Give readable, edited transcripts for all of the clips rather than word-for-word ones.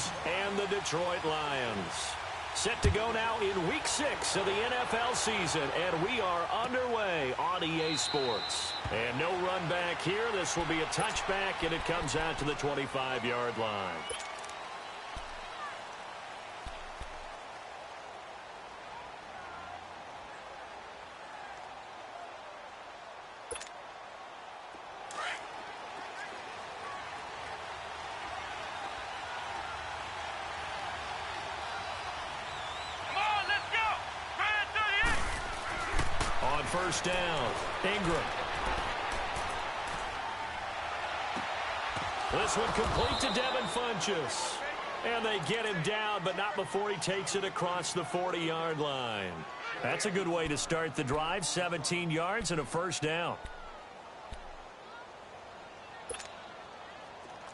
Ravens and the Detroit Lions. Set to go now in Week 6 of the NFL season, and we are underway on EA Sports. And no run back here. This will be a touchback, and it comes out to the 25-yard line. First down, Ingram. This one complete to Devin Funchess. And they get him down, but not before he takes it across the 40-yard line. That's a good way to start the drive, 17 yards and a first down.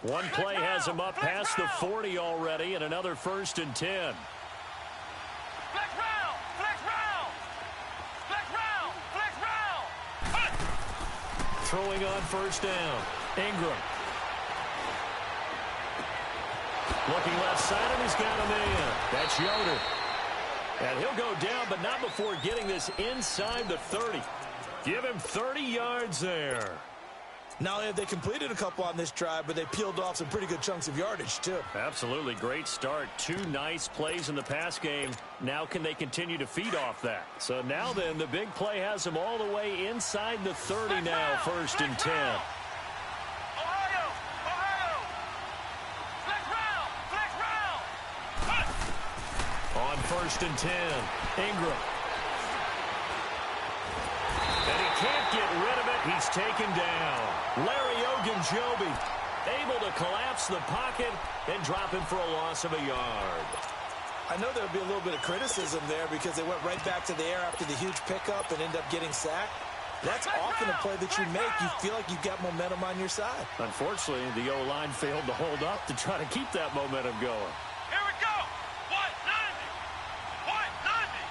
One play has him up past the 40 already, and another 1st and 10. Throwing on first down, Ingram. Looking left side, and he's got a man. That's Yoder. And he'll go down, but not before getting this inside the 30. Give him 30 yards there. Not only have they completed a couple on this drive, but they peeled off some pretty good chunks of yardage, too. Absolutely. Great start. 2 nice plays in the pass game. Now can they continue to feed off that? So now then, the big play has them all the way inside the 30 now, 1st and 10. On 1st and 10, Ingram. And he can't get rid of it. He's taken down. Larry Ogunjobi able to collapse the pocket and drop him for a loss of a yard. I know there'll be a little bit of criticism there because they went right back to the air after the huge pickup and end up getting sacked. That's often a play that you make. You feel like you've got momentum on your side. Unfortunately, the O-line failed to hold up to try to keep that momentum going. Here we go. 190. 190.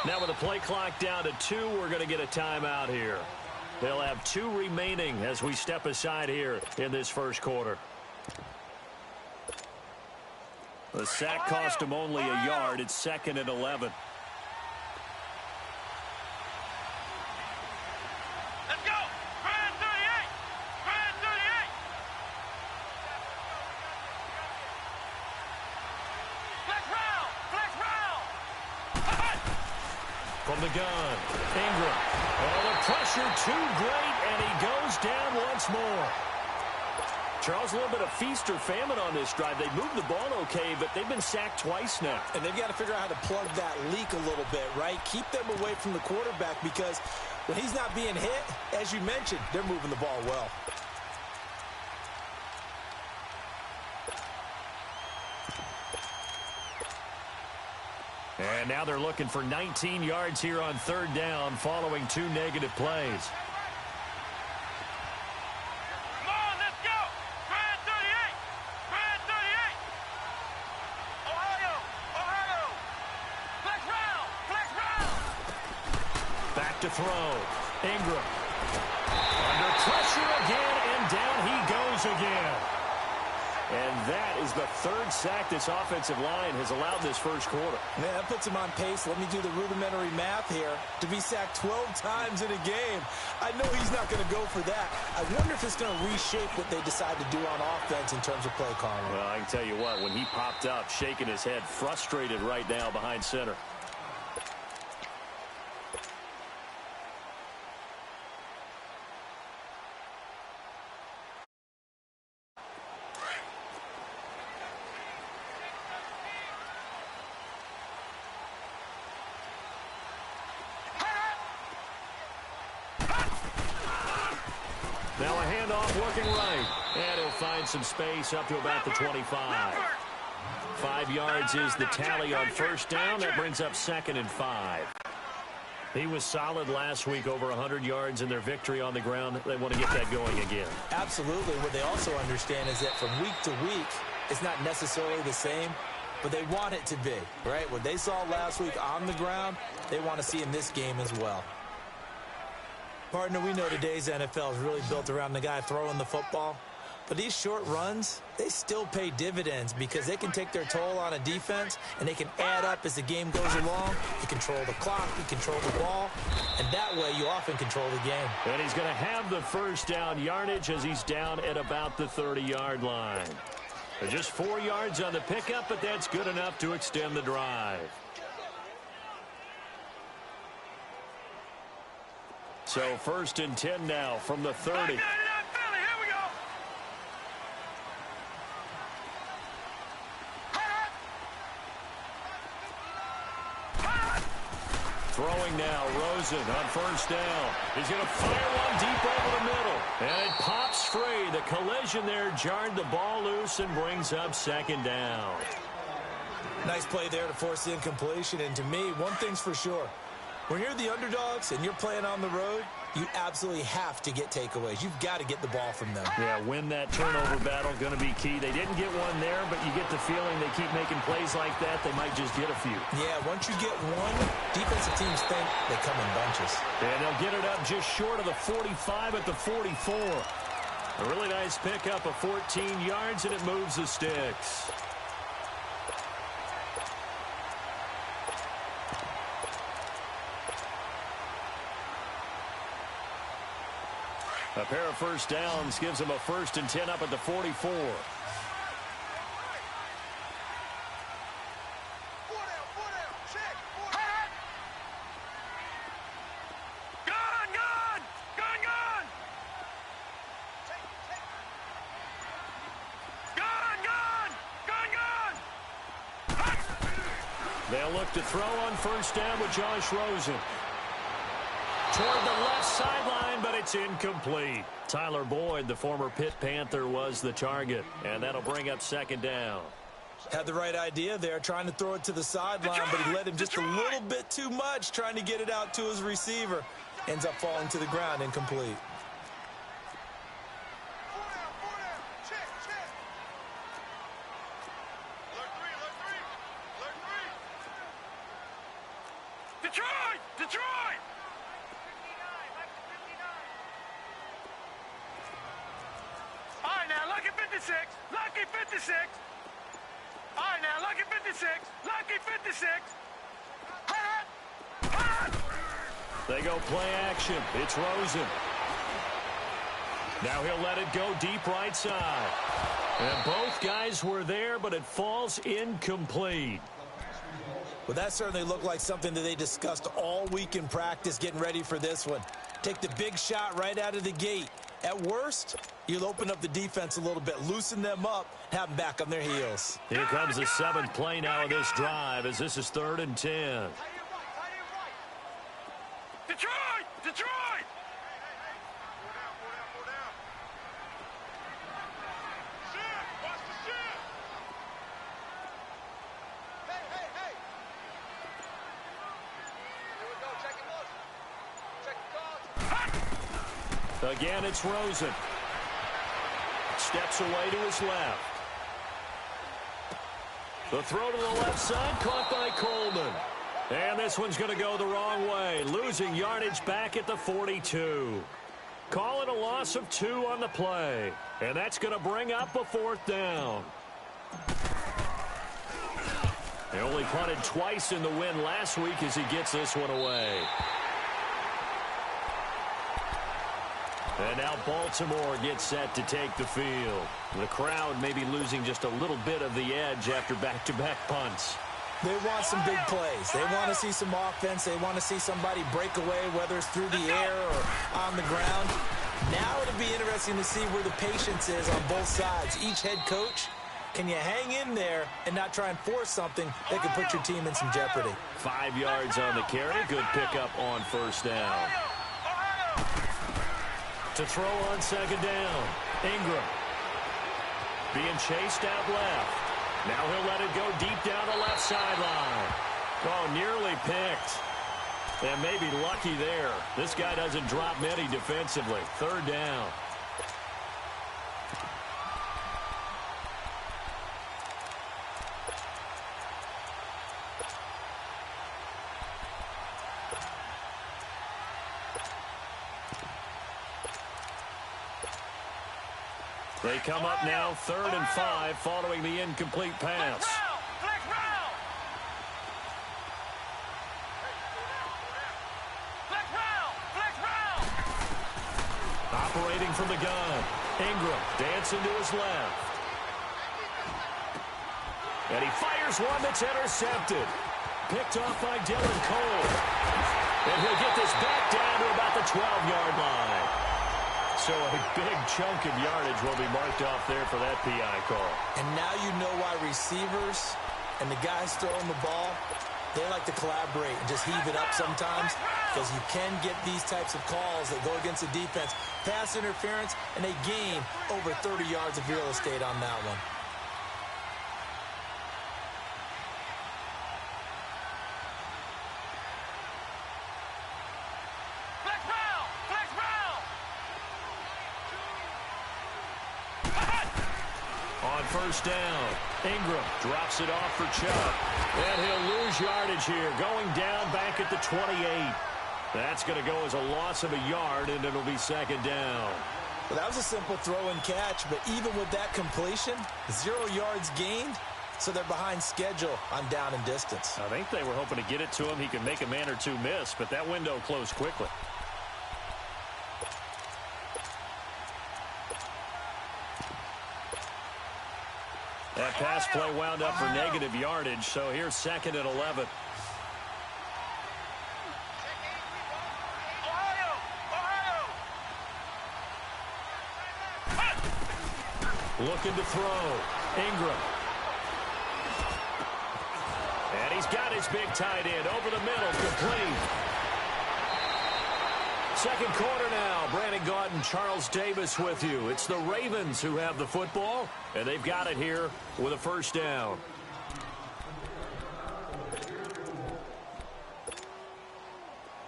Now with the play clock down to 2, we're going to get a timeout here. They'll have 2 remaining as we step aside here in this first quarter. The sack cost him only a yard. It's 2nd and 11. Let's go. Grand 38. Grand 38. Flex round. Flex round. From the gun, Ingram. Oh, the pressure too great, and he goes down once more. Charles, a little bit of feast or famine on this drive. They moved the ball okay, but they've been sacked twice now. And they've got to figure out how to plug that leak a little bit, right? Keep them away from the quarterback because when he's not being hit, as you mentioned, they're moving the ball well. And now they're looking for 19 yards here on 3rd down following 2 negative plays. Come on, let's go. Grand 38. Grand 38. Ohio. Ohio. Flex round. Flex round. Back to throw. Ingram. Under pressure again, and down he goes again. And that is the 3rd sack this offensive line has allowed this first quarter. Man, that puts him on pace. Let me do the rudimentary math here. To be sacked 12 times in a game, I know he's not going to go for that. I wonder if it's going to reshape what they decide to do on offense in terms of play calling. Well, I can tell you what, when he popped up, shaking his head, frustrated right now behind center. Now a handoff working right. And he'll find some space up to about the 25. 5 yards is the tally on 1st down. That brings up 2nd and 5. He was solid last week, over 100 yards in their victory on the ground. They want to get that going again. Absolutely. What they also understand is that from week to week, it's not necessarily the same. but they want it to be, right? What they saw last week on the ground, they want to see in this game as well. Partner, we know today's NFL is really built around the guy throwing the football. But these short runs, they still pay dividends because they can take their toll on a defense and they can add up as the game goes along. You control the clock, you control the ball, and that way you often control the game. And he's going to have the first down yardage as he's down at about the 30-yard line. Just 4 yards on the pickup, but that's good enough to extend the drive. So 1st and 10 now from the 30. Throwing now, Rosen on 1st down. He's going to fire one deep over the middle. And it pops free. The collision there jarred the ball loose and brings up 2nd down. Nice play there to force the incompletion. And to me, one thing's for sure. When you're the underdogs and you're playing on the road, you absolutely have to get takeaways. You've got to get the ball from them. Yeah, win that turnover battle, going to be key. They didn't get one there, but you get the feeling they keep making plays like that, they might just get a few. Yeah, once you get one, defensive teams think they come in bunches. And they'll get it up just short of the 45 at the 44. A really nice pickup of 14 yards, and it moves the sticks. A pair of first downs gives them a 1st and 10 up at the 44. They'll look to throw on 1st down with Josh Rosen. Toward the left sideline, but it's incomplete. Tyler Boyd, the former Pitt Panther, was the target, and that'll bring up 2nd down. Had the right idea there, trying to throw it to the sideline, but he let him just a little bit too much, trying to get it out to his receiver. Ends up falling to the ground, incomplete. Lucky 56. All right, now, lucky 56. Lucky 56. They go play action. It's Rosen. Now he'll let it go deep right side. And both guys were there, but it falls incomplete. Well, that certainly looked like something that they discussed all week in practice getting ready for this one. Take the big shot right out of the gate. At worst, you'll open up the defense a little bit, loosen them up, have them back on their heels. Here comes the 7th play now of this drive as this is 3rd and 10. Detroit! Detroit! Again, it's Rosen. Steps away to his left. The throw to the left side, caught by Coleman. And this one's going to go the wrong way, losing yardage back at the 42. Call it a loss of 2 on the play. And that's going to bring up a 4th down. They only punted twice in the win last week as he gets this one away. And now Baltimore gets set to take the field. The crowd may be losing just a little bit of the edge after back-to-back punts. They want some big plays. They want to see some offense. They want to see somebody break away, whether it's through the air or on the ground. Now it'll be interesting to see where the patience is on both sides. Each head coach, can you hang in there and not try and force something that could put your team in some jeopardy? 5 yards on the carry. Good pickup on 1st down. To throw on 2nd down. Ingram. Being chased out left. Now he'll let it go deep down the left sideline. Oh, nearly picked. And maybe lucky there. This guy doesn't drop many defensively. 3rd down. They come up now 3rd and 5 following the incomplete pass. Operating from the gun. Ingram dancing to his left. And he fires one that's intercepted. Picked off by Dylan Cole. And he'll get this back down to about the 12-yard line. So a big chunk of yardage will be marked off there for that PI call. And now you know why receivers and the guys throwing the ball, they like to collaborate and just heave it up sometimes, because you can get these types of calls that go against the defense. Pass interference, and they gain over 30 yards of real estate on that one. On first down, Ingram drops it off for Chubb. And he'll lose yardage here, going down back at the 28. That's going to go as a loss of a yard, and it'll be 2nd down. Well, that was a simple throw and catch, but even with that completion, 0 yards gained, so they're behind schedule on down and distance. I think they were hoping to get it to him. He could make a man or two miss, but that window closed quickly. That pass play wound up for negative yardage, so here's 2nd and 11. Looking to throw. Ingram. And he's got his big tight end over the middle, complete. 2nd quarter now. Brandon Gaudin, Charles Davis with you. It's the Ravens who have the football, and they've got it here with a 1st down.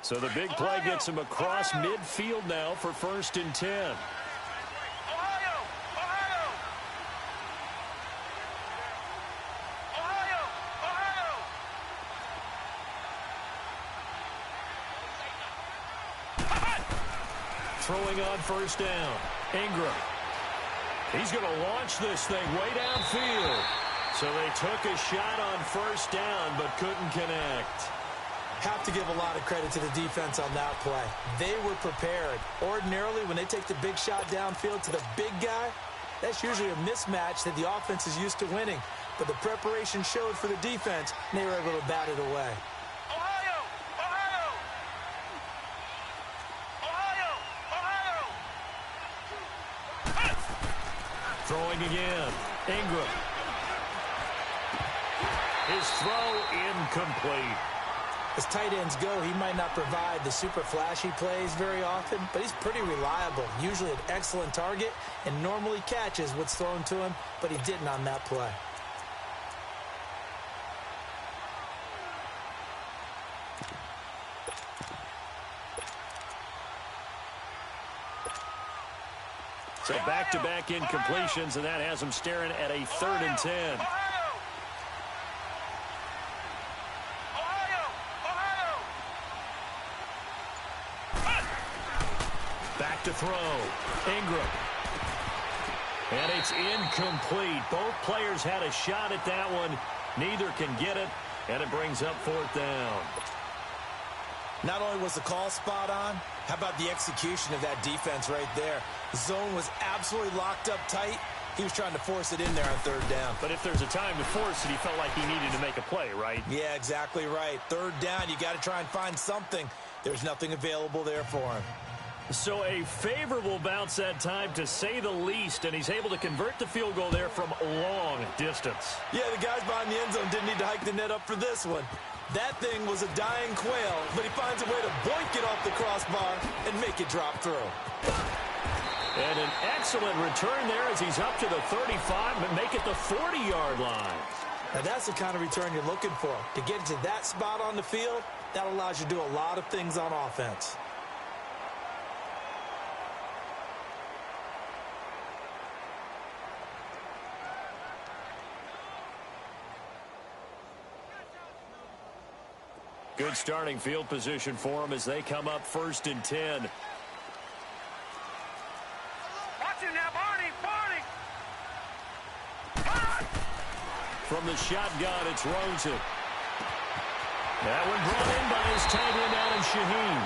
So the big play gets him across midfield now for 1st and 10. Throwing on 1st down. Ingram. He's going to launch this thing way downfield. So they took a shot on 1st down but couldn't connect. Have to give a lot of credit to the defense on that play. They were prepared. Ordinarily, when they take the big shot downfield to the big guy, that's usually a mismatch that the offense is used to winning. But the preparation showed for the defense, and they were able to bat it away. Throwing again. Ingram. His throw incomplete. As tight ends go, he might not provide the super flashy plays very often, but he's pretty reliable. Usually an excellent target and normally catches what's thrown to him, but he didn't on that play. So back-to-back incompletions, and that has him staring at a 3rd and 10. Back to throw. Ingram. And it's incomplete. Both players had a shot at that one. Neither can get it, and it brings up 4th down. Not only was the call spot on, how about the execution of that defense right there? The zone was absolutely locked up tight. He was trying to force it in there on 3rd down. But if there's a time to force it, he felt like he needed to make a play, right? Yeah, exactly right. 3rd down, you got to try and find something. There's nothing available there for him. So a favorable bounce that time, to say the least, and he's able to convert the field goal there from long distance. Yeah, the guys behind the end zone didn't need to hike the net up for this one. That thing was a dying quail, but he finds a way to boink it off the crossbar and make it drop through. And an excellent return there as he's up to the 35 and make it the 40-yard line. Now that's the kind of return you're looking for. To get to that spot on the field, that allows you to do a lot of things on offense. Good starting field position for them as they come up 1st and 10. Watch it now, Barney, Barney. from the shotgun. It's Rosen. That one brought in by his tight end, Adam Shaheen.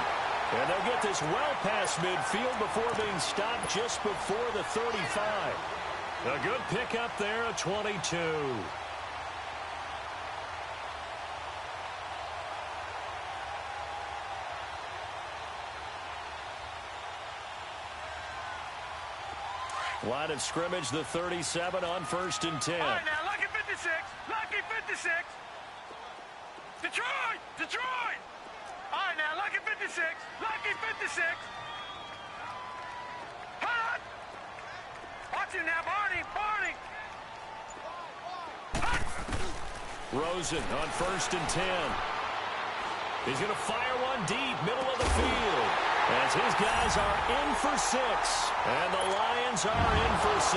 And they'll get this well past midfield before being stopped just before the 35. A good pickup there, a 22. Line of scrimmage, the 37 on 1st and 10. All right, now, lucky 56. Lucky 56. Detroit! Detroit! All right, now, lucky 56. Lucky 56. Hut! Watch it now, Barney. Barney. Hut! Rosen on 1st and 10. He's going to fire one deep, middle of the field. As his guys are in for 6. And the Lions are in for 6.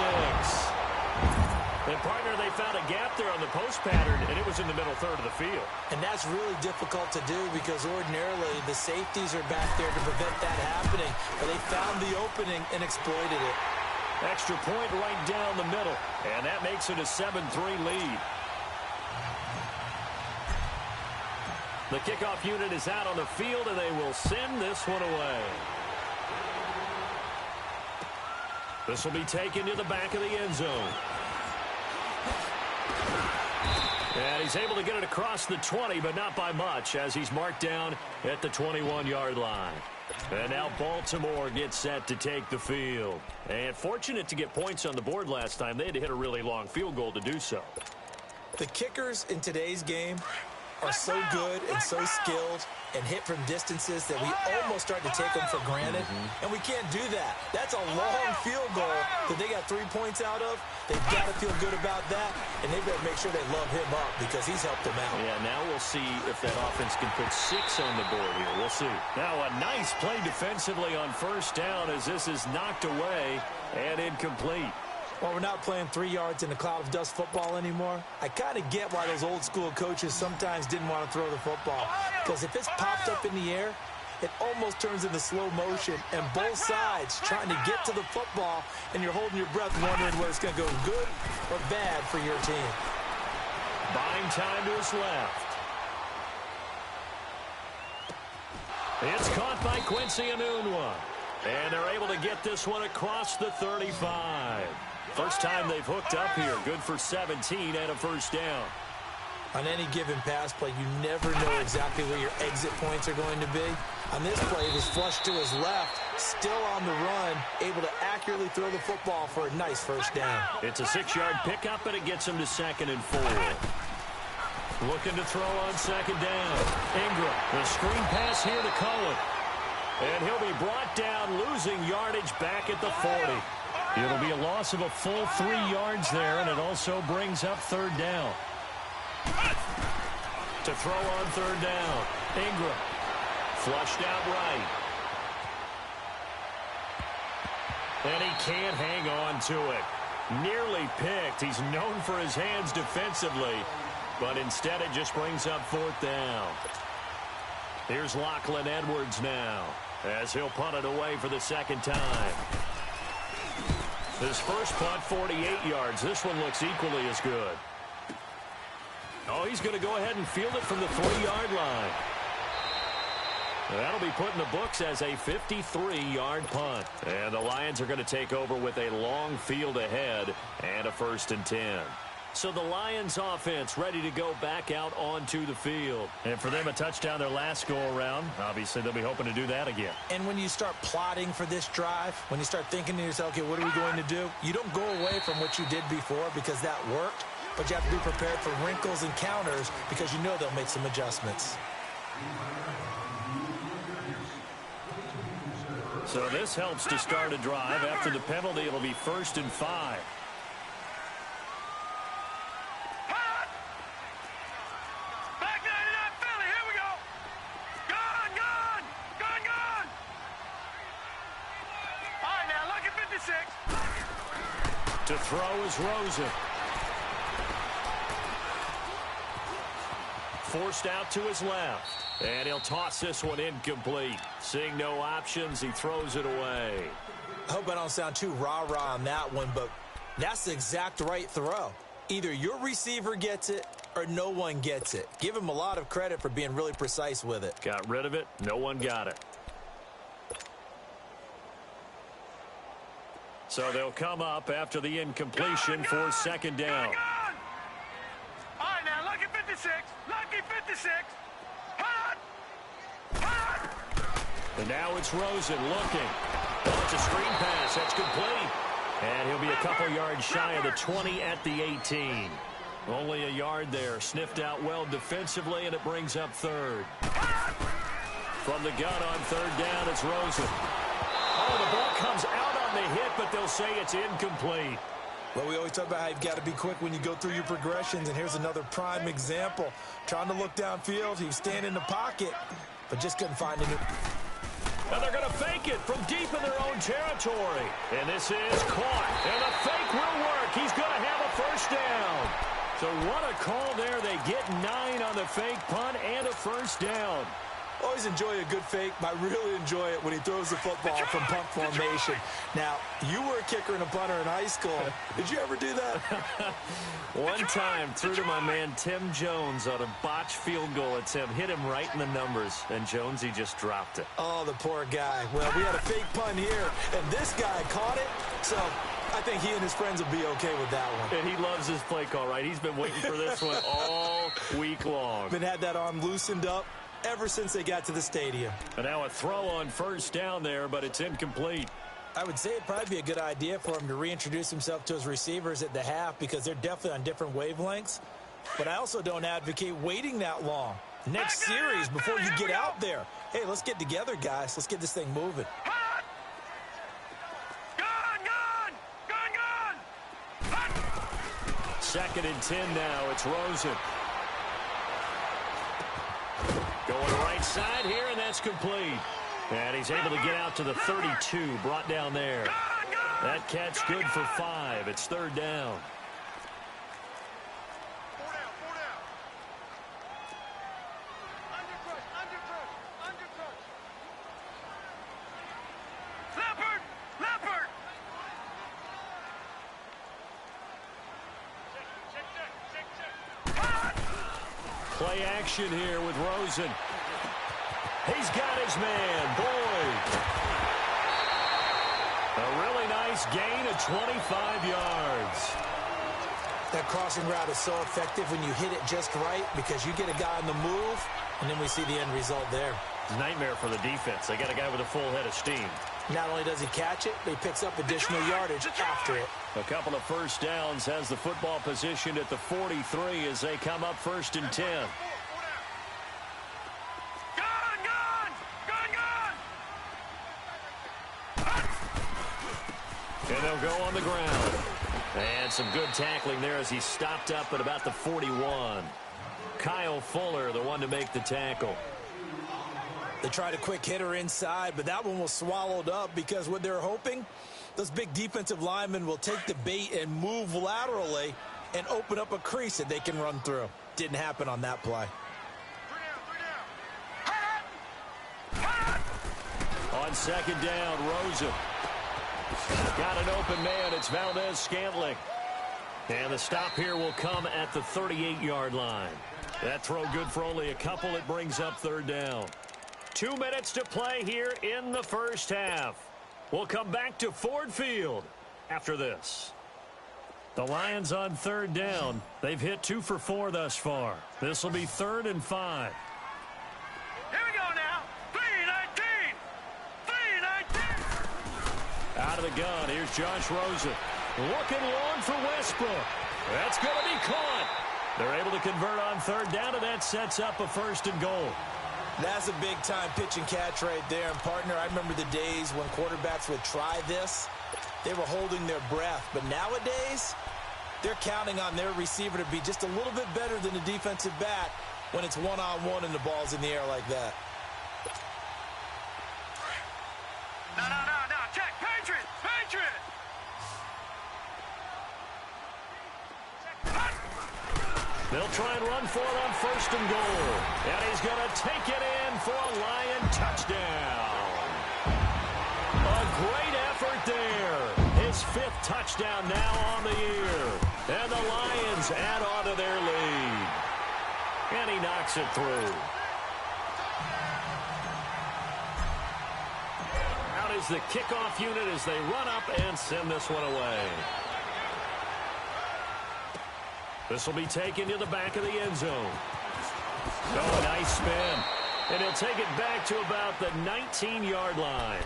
And, partner, they found a gap there on the post pattern, and it was in the middle third of the field. And that's really difficult to do because ordinarily the safeties are back there to prevent that happening. But they found the opening and exploited it. Extra point right down the middle. And that makes it a 7-3 lead. The kickoff unit is out on the field, and they will send this one away. This will be taken to the back of the end zone. And he's able to get it across the 20, but not by much, as he's marked down at the 21-yard line. And now Baltimore gets set to take the field. And fortunate to get points on the board last time. They had to hit a really long field goal to do so. The kickers in today's game are so good and so skilled and hit from distances that we almost start to take them for granted. And we can't do that. That's a long field goal that they got 3 points out of. They've got to feel good about that, and they better make sure they love him up because he's helped them out. Yeah, now we'll see if that offense can put 6 on the board here. We'll see. Now a nice play defensively on 1st down as this is knocked away and incomplete. Well, we're not playing 3 yards in a cloud of dust football anymore. I kind of get why those old school coaches sometimes didn't want to throw the football. Because if it's popped up in the air, it almost turns into slow motion. And both sides trying to get to the football, and you're holding your breath wondering whether it's going to go good or bad for your team. Buying time to his left. It's caught by Quincy Enunwa. And they're able to get this one across the 35. First time they've hooked up here. Good for 17 and a 1st down. On any given pass play, you never know exactly where your exit points are going to be. On this play, it was flushed to his left, still on the run, able to accurately throw the football for a nice 1st down. It's a 6-yard pickup, and it gets him to 2nd and 4. Looking to throw on 2nd down. Ingram, the screen pass here to Cohen. And he'll be brought down, losing yardage back at the 40. It'll be a loss of a full 3 yards there, and it also brings up 3rd down. To throw on 3rd down. Ingram. Flushed out right. And he can't hang on to it. Nearly picked. He's known for his hands defensively, but instead it just brings up 4th down. Here's Lachlan Edwards now, as he'll punt it away for the 2nd time. His first punt, 48 yards. This one looks equally as good. Oh, he's going to go ahead and field it from the 3-yard line. That'll be put in the books as a 53-yard punt. And the Lions are going to take over with a long field ahead and a 1st and 10. So the Lions offense ready to go back out onto the field. And for them, a touchdown their last go-around. Obviously, they'll be hoping to do that again. And when you start plotting for this drive, when you start thinking to yourself, okay, what are we going to do? You don't go away from what you did before because that worked. But you have to be prepared for wrinkles and counters because you know they'll make some adjustments. So this helps to start a drive. After the penalty, it'll be 1st and 5. To throw is Rosen. Forced out to his left. And he'll toss this one incomplete. Seeing no options, he throws it away. I hope I don't sound too rah-rah on that one, but that's the exact right throw. Either your receiver gets it or no one gets it. Give him a lot of credit for being really precise with it. Got rid of it. No one got it. So they'll come up after the incompletion for second down. All right, now, lucky 56. Lucky 56. Hot! Hot! And now it's Rosen looking. Oh, it's a screen pass. That's complete. And he'll be a couple yards shy of the 20 at the 18. Only a yard there. Sniffed out well defensively, and it brings up third. From the gun on third down, it's Rosen. Oh, the ball comes out on the hit, but they'll say it's incomplete. Well, we always talk about how you've got to be quick when you go through your progressions, and here's another prime example. Trying to look downfield, he was standing in the pocket, but just couldn't find a new... And they're going to fake it from deep in their own territory. And this is caught. And the fake will work. He's going to have a first down. So what a call there. They get 9 on the fake punt and a first down. Always enjoy a good fake, but I really enjoy it when he throws the football from punt formation. Now, you were a kicker and a punter in high school. Did you ever do that? One time, threw to my man Tim Jones on a botched field goal attempt. Hit him right in the numbers, and Jonesy just dropped it. Oh, the poor guy. Well, we had a fake punt here, and this guy caught it, so I think he and his friends will be okay with that one. And he loves his play call, right? He's been waiting for this one all week long. Been had that arm loosened up ever since they got to the stadium. And now a throw on first down there, but it's incomplete. I would say it'd probably be a good idea for him to reintroduce himself to his receivers at the half because they're definitely on different wavelengths. But I also don't advocate waiting that long. Next series, before you get out there. Hey, let's get together, guys. Let's get this thing moving. Hot! Gun! Gun! Gun! Hot! 2nd and 10 now. It's Rosen. Going right side here, and that's complete. And he's able to get out to the 32, brought down there. That catch good for 5. It's 3rd down. Leopard! Leopard! Play action here with Rosen. He's got his man, Boyd. A really nice gain of 25 yards. That crossing route is so effective when you hit it just right because you get a guy on the move, and then we see the end result there. Nightmare for the defense. They got a guy with a full head of steam. Not only does he catch it, but he picks up additional yardage after it. A couple of first downs, has the football positioned at the 43 as they come up 1st and 10. And they'll go on the ground. And some good tackling there as he stopped up at about the 41. Kyle Fuller, the one to make the tackle. They tried a quick hitter inside, but that one was swallowed up because what they're hoping, those big defensive linemen will take the bait and move laterally and open up a crease that they can run through. Didn't happen on that play. On 2nd down, Rosen. Got an open man. It's Valdez-Scantling. And the stop here will come at the 38-yard line. That throw good for only a couple. It brings up 3rd down. 2 minutes to play here in the first half. We'll come back to Ford Field after this. The Lions on 3rd down. They've hit 2 for 4 thus far. This will be 3rd and 5. Here we go now. 3-19. 3-19. Out of the gun, here's Josh Rosen. Looking long for Westbrook. That's going to be caught. They're able to convert on 3rd down, and that sets up a 1st and goal. That's a big-time pitch and catch right there. And, partner, I remember the days when quarterbacks would try this. They were holding their breath. But nowadays, they're counting on their receiver to be just a little bit better than the defensive back when it's one-on-one and the ball's in the air like that. No. Check. Patriot. They'll try and run for it on 1st and goal. And he's going to take it in for a Lion touchdown. A great effort there. His 5th touchdown now on the year. And the Lions Lions add on to their lead. And he knocks it through. Out is the kickoff unit as they run up and send this one away. This will be taken to the back of the end zone. Oh, nice spin. And he'll take it back to about the 19-yard line.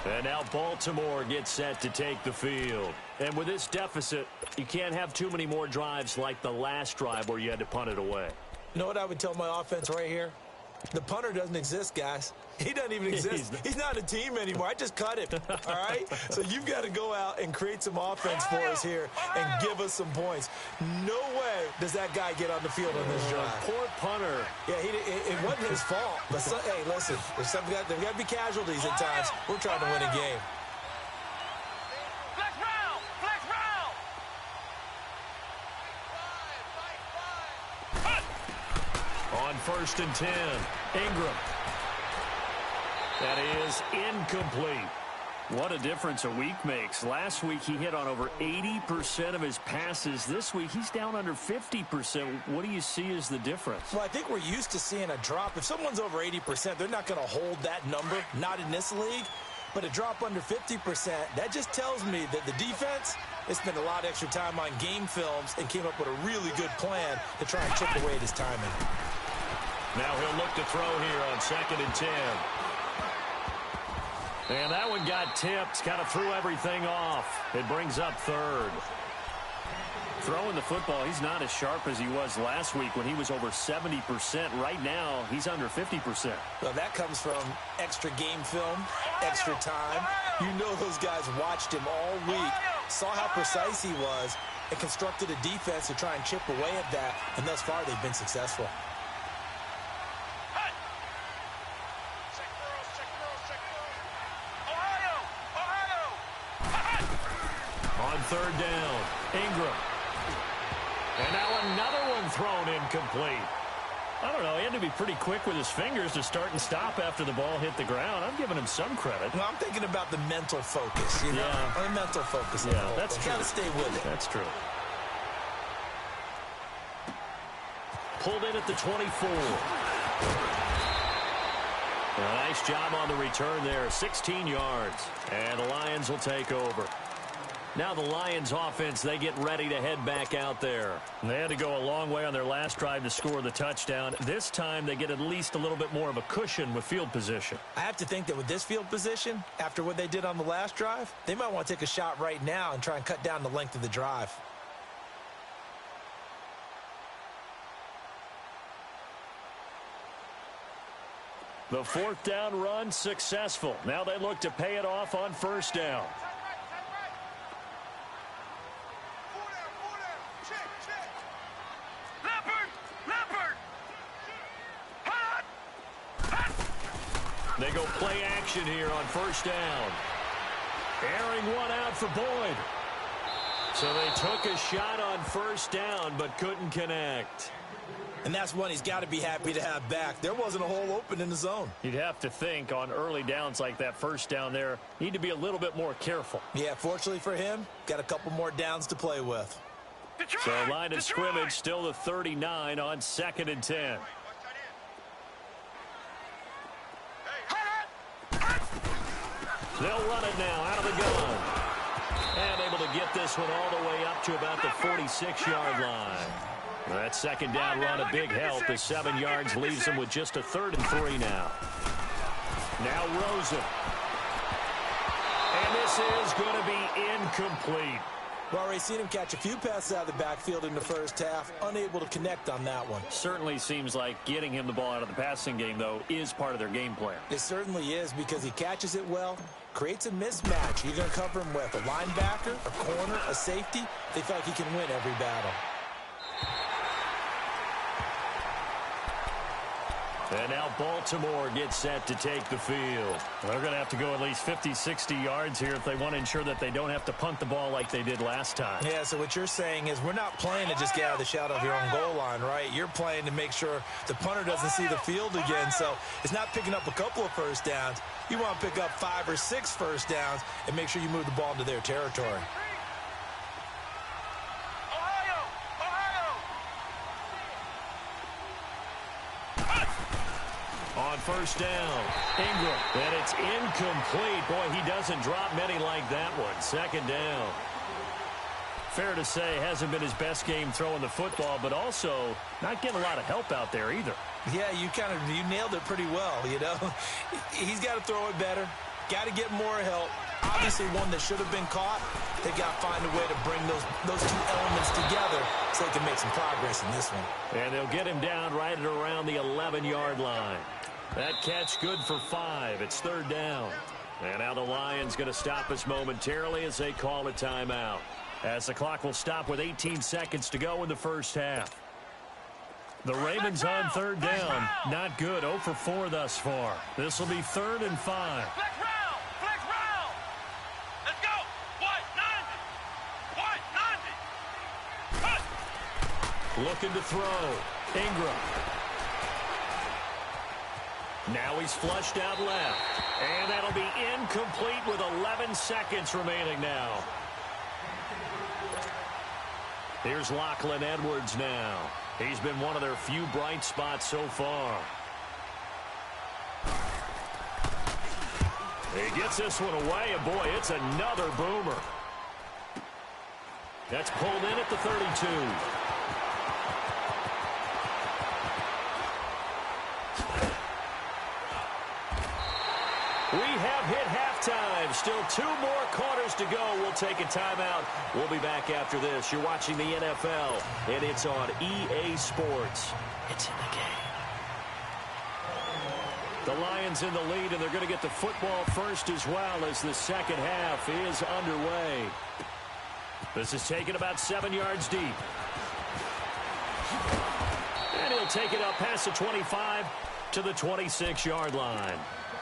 And now Baltimore gets set to take the field. And with this deficit, you can't have too many more drives like the last drive where you had to punt it away. You know what I would tell my offense right here? The punter doesn't exist, guys. He doesn't even exist. He's not a team anymore. I just cut him, all right? So you've got to go out and create some offense for us here and give us some points. No way does that guy get on the field on this drive. Poor punter. Yeah, it wasn't his fault. But, hey, listen, there's got to be casualties at times. We're trying to win a game. Flex round! Flex round! On 1st and 10, Ingram. That is incomplete. What a difference a week makes. Last week, he hit on over 80% of his passes. This week, he's down under 50%. What do you see as the difference? Well, I think we're used to seeing a drop. If someone's over 80%, they're not going to hold that number, not in this league. But a drop under 50%, that just tells me that the defense, they spent a lot of extra time on game films and came up with a really good plan to try and chip away at his timing. Now he'll look to throw here on 2nd and 10. And that one got tipped, kind of threw everything off. It brings up 3rd. Throwing the football, he's not as sharp as he was last week when he was over 70%. Right now, he's under 50%. Well, that comes from extra game film, extra time. You know those guys watched him all week, saw how precise he was, and constructed a defense to try and chip away at that. And thus far, they've been successful. On 3rd down, Ingram. And now another one thrown incomplete. I don't know, he had to be pretty quick with his fingers to start and stop after the ball hit the ground. I'm giving him some credit. Well, I'm thinking about the mental focus, you know? Yeah. The mental focus. Yeah, that's true. Got to stay with it. That's true. Pulled in at the 24. A nice job on the return there, 16 yards. And the Lions will take over. Now the Lions offense, they get ready to head back out there. They had to go a long way on their last drive to score the touchdown. This time they get at least a little bit more of a cushion with field position. I have to think that with this field position, after what they did on the last drive, they might want to take a shot right now and try and cut down the length of the drive. The 4th down run successful. Now they look to pay it off on 1st down. They go play action here on 1st down. Airing one out for Boyd. So they took a shot on 1st down but couldn't connect. And that's one he's got to be happy to have back. There wasn't a hole open in the zone. You'd have to think on early downs like that 1st down there, need to be a little bit more careful. Yeah, fortunately for him, got a couple more downs to play with. So line of scrimmage still the 39 on 2nd and 10. They'll run it now out of the gun. And able to get this one all the way up to about the 46-yard line. That 2nd down run a big help as 7 yards leaves them with just a 3rd and 3 now. Now Rosen. And this is going to be incomplete. We've already seen him catch a few passes out of the backfield in the first half, unable to connect on that one. Certainly seems like getting him the ball out of the passing game, though, is part of their game plan. It certainly is because he catches it well, creates a mismatch. You're going to cover him with a linebacker, a corner, a safety. They feel like he can win every battle. And now Baltimore gets set to take the field. They're going to have to go at least 50, 60 yards here if they want to ensure that they don't have to punt the ball like they did last time. Yeah, so what you're saying is we're not playing to just get out of the shadow of your own goal line, right? You're playing to make sure the punter doesn't see the field again. So it's not picking up a couple of first downs. You want to pick up 5 or 6 first downs and make sure you move the ball into their territory. Ohio! On first down, Ingram. And it's incomplete. Boy, he doesn't drop many like that one. Second down. Fair to say, hasn't been his best game throwing the football, but also not getting a lot of help out there either. Yeah, you nailed it pretty well, you know. He's got to throw it better. Got to get more help. Obviously, one that should have been caught. They got to find a way to bring those two elements together so they can make some progress in this one. And they'll get him down right at around the 11-yard line. That catch good for 5. It's third down. And now the Lions going to stop us momentarily as they call a timeout. As the clock will stop with 18 seconds to go in the first half. The Ravens on third down. Not good. 0 for 4 thus far. This will be 3rd and 5. Flex round! Flex round! Let's go! White 90! White 90! Cut! Looking to throw. Ingram. Now he's flushed out left. And that'll be incomplete with 11 seconds remaining now. Here's Lachlan Edwards now. He's been one of their few bright spots so far. He gets this one away, and boy, it's another boomer. That's pulled in at the 32. We have hit halftime. Still 2 more quarters to go. We'll take a timeout. We'll be back after this. You're watching the NFL, and it's on EA Sports. It's in the game. The Lions in the lead, and they're going to get the football first as well as the second half is underway. This is taken about 7 yards deep. And he'll take it up past the 25 to the 26-yard line.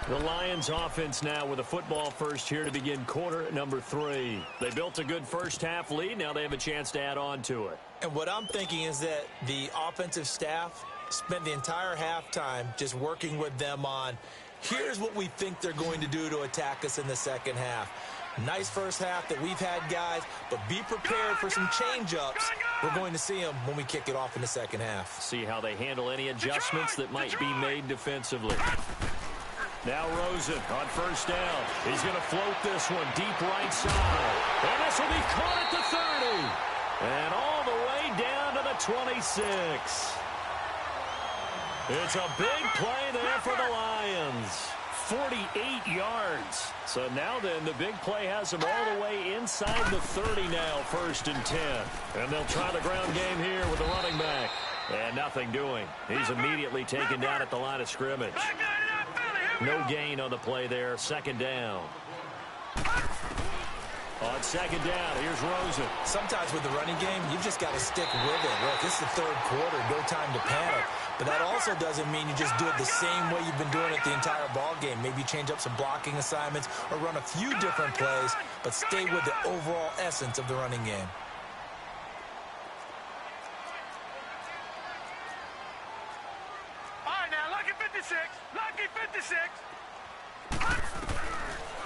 The Lions offense now with a football first here to begin quarter number 3. They built a good first half lead. Now they have a chance to add on to it. And what I'm thinking is that the offensive staff spent the entire halftime just working with them on, here's what we think they're going to do to attack us in the second half. Nice first half that we've had, guys, but be prepared for some change-ups. We're going to see them when we kick it off in the second half. See how they handle any adjustments that might be made defensively. Now Rosen on first down. He's going to float this one deep right side. And this will be caught at the 30. And all the way down to the 26. It's a big play there for the Lions. 48 yards. So now then, the big play has them all the way inside the 30 now, 1st and 10. And they'll try the ground game here with the running back. And nothing doing. He's immediately taken down at the line of scrimmage. No gain on the play there. Second down. On second down, here's Rosen. Sometimes with the running game, you've just got to stick with it. Look, it's the 3rd quarter. No time to panic. But that also doesn't mean you just do it the same way you've been doing it the entire ball game. Maybe change up some blocking assignments or run a few different plays, but stay with the overall essence of the running game. All right, now, lucky 56. Lucky 56.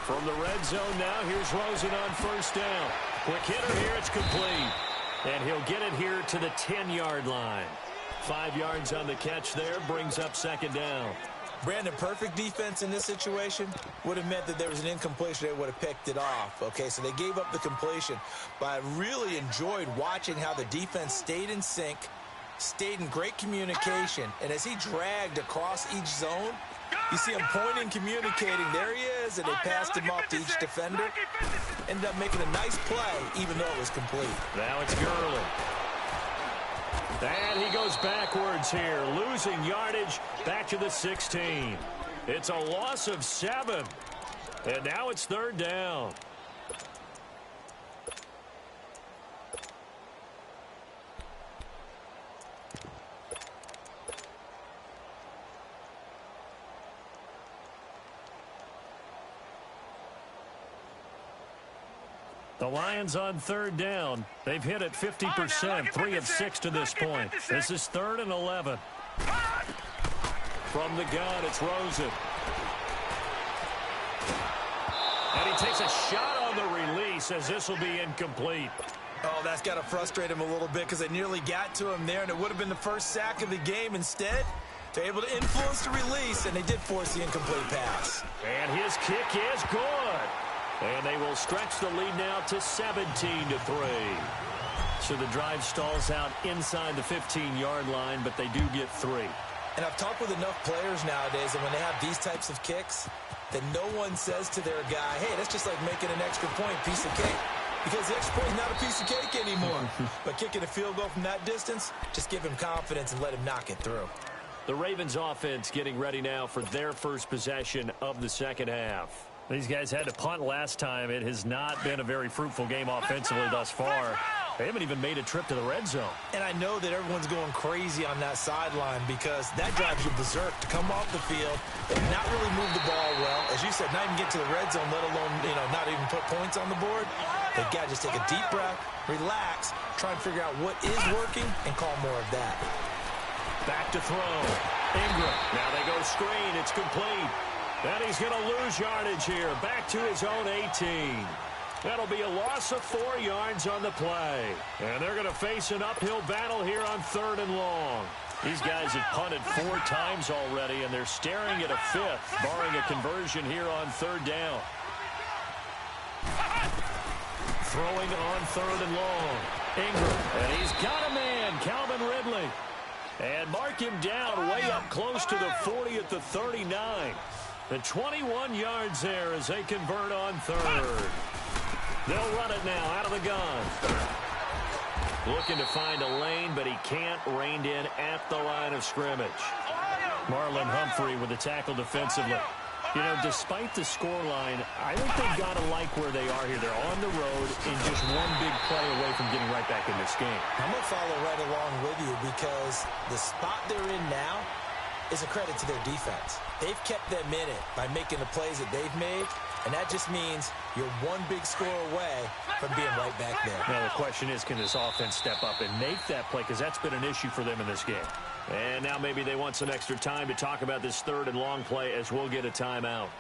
From the red zone now, here's Rosen on first down. Quick hitter here, it's complete. And he'll get it here to the 10-yard line. 5 yards on the catch there, brings up second down. Brandon, perfect defense in this situation would have meant that there was an incompletion. They would have picked it off. Okay, so they gave up the completion. But I really enjoyed watching how the defense stayed in sync, stayed in great communication. And as he dragged across each zone, you see him pointing, communicating. There he is, and they passed him off to each defender. Ended up making a nice play, even though it was complete. Now it's Gurley. And he goes backwards here, losing yardage back to the 16. It's a loss of 7. And now it's third down. The Lions on third down. They've hit it 50%, 3 of 6 to this point. This is 3rd and 11. From the gun, it's Rosen. And he takes a shot on the release as this will be incomplete. Oh, that's got to frustrate him a little bit because they nearly got to him there, and it would have been the first sack of the game. Instead, They're able to influence the release, and they did force the incomplete pass. And his kick is good. And they will stretch the lead now to 17-3. So the drive stalls out inside the 15-yard line, but they do get 3. And I've talked with enough players nowadays, and when they have these types of kicks, that no one says to their guy, hey, that's just like making an extra point, piece of cake. Because the extra point is not a piece of cake anymore. But kicking a field goal from that distance, just give him confidence and let him knock it through. The Ravens offense getting ready now for their first possession of the second half. These guys had to punt last time. It has not been a very fruitful game offensively thus far. They haven't even made a trip to the red zone. And I know that everyone's going crazy on that sideline because that drives you berserk to come off the field and not really move the ball well. As you said, not even get to the red zone, let alone, not even put points on the board. They've got to just take a deep breath, relax, try and figure out what is working, and call more of that. Back to throw. Ingram. Now they go screen. It's complete. And he's going to lose yardage here. Back to his own 18. That'll be a loss of 4 yards on the play. And they're going to face an uphill battle here on 3rd and long. These guys have punted 4 times already, and they're staring at a 5th, barring a conversion here on 3rd down. Throwing on 3rd and long. Ingram. And he's got a man, Calvin Ridley. And mark him down way up close to the 40 at the 39. The 21 yards there as they convert on 3rd. They'll run it now out of the gun. Looking to find a lane, but he can't. Reined in at the line of scrimmage. Marlon Humphrey with the tackle defensively. Despite the scoreline, I think they've got to like where they are here. They're on the road and just one big play away from getting right back in this game. I'm going to follow right along with you because the spot they're in now is a credit to their defense. They've kept them in it by making the plays that they've made, and that just means you're one big score away from being right back there. Now the question is, can this offense step up and make that play? Because that's been an issue for them in this game. And now maybe they want some extra time to talk about this 3rd and long play as we'll get a timeout.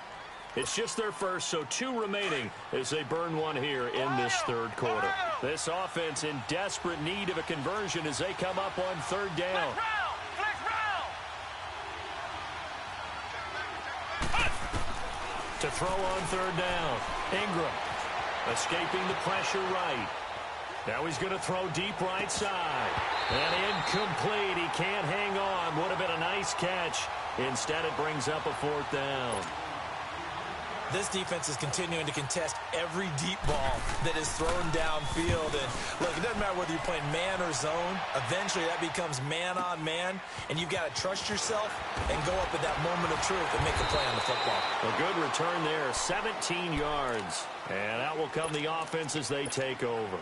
It's just their first, so 2 remaining as they burn one here in this 3rd quarter. This offense in desperate need of a conversion as they come up on 3rd down. To throw on 3rd down. Ingram escaping the pressure right. Now he's going to throw deep right side. And incomplete. He can't hang on. Would have been a nice catch. Instead, it brings up a 4th down. This defense is continuing to contest every deep ball that is thrown downfield. And look, it doesn't matter whether you're playing man or zone. Eventually, that becomes man on man. And you've got to trust yourself and go up at that moment of truth and make a play on the football. A good return there, 17 yards. And out will come the offense as they take over.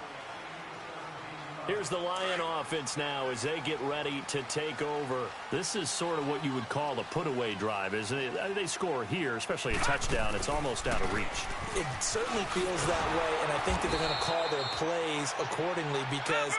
Here's the Lion offense now as they get ready to take over. This is sort of what you would call a put-away drive, isn't it? They score here, especially a touchdown. It's almost out of reach. It certainly feels that way, and I think that they're going to call their plays accordingly because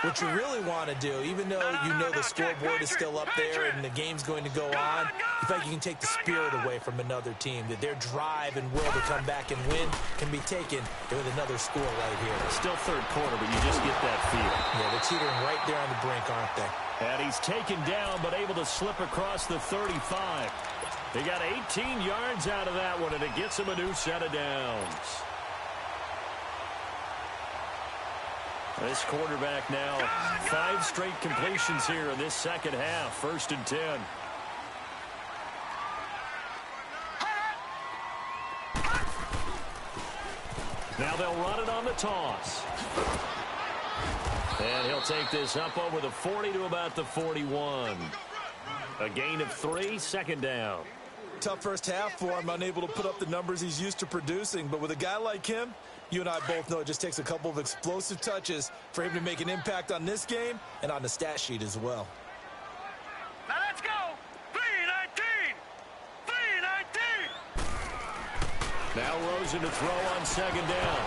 what you really want to do, even though you know the scoreboard is still up there and the game's going to go on, you think you can take the spirit away from another team, that their drive and will to come back and win can be taken with another score right here. Still 3rd quarter, but you just get that feel. Yeah, they're teetering right there on the brink, aren't they? And he's taken down, but able to slip across the 35. They got 18 yards out of that one, and it gets him a new set of downs. This quarterback now, 5 straight completions here in this second half. 1st and 10. Now they'll run it on the toss. And he'll take this up over the 40 to about the 41. A gain of 3, 2nd down. Tough first half for him, unable to put up the numbers he's used to producing. But with a guy like him, you and I both know it just takes a couple of explosive touches for him to make an impact on this game and on the stat sheet as well. Now let's go. 3-19. 3-19. Now Rosen to throw on 2nd down.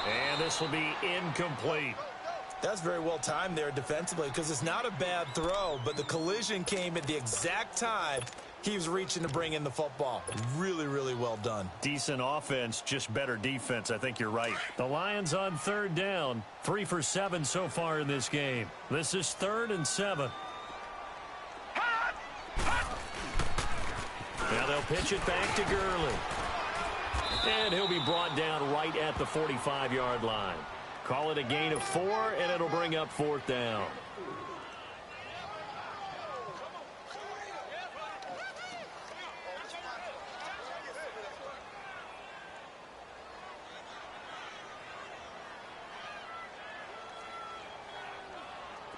And this will be incomplete. That's very well timed there defensively because it's not a bad throw, but the collision came at the exact time he was reaching to bring in the football. Really, really well done. Decent offense, just better defense. I think you're right. The Lions on 3rd down. 3 for 7 so far in this game. This is 3rd and 7. Now they'll pitch it back to Gurley. And he'll be brought down right at the 45-yard line. Call it a gain of 4, and it'll bring up 4th down.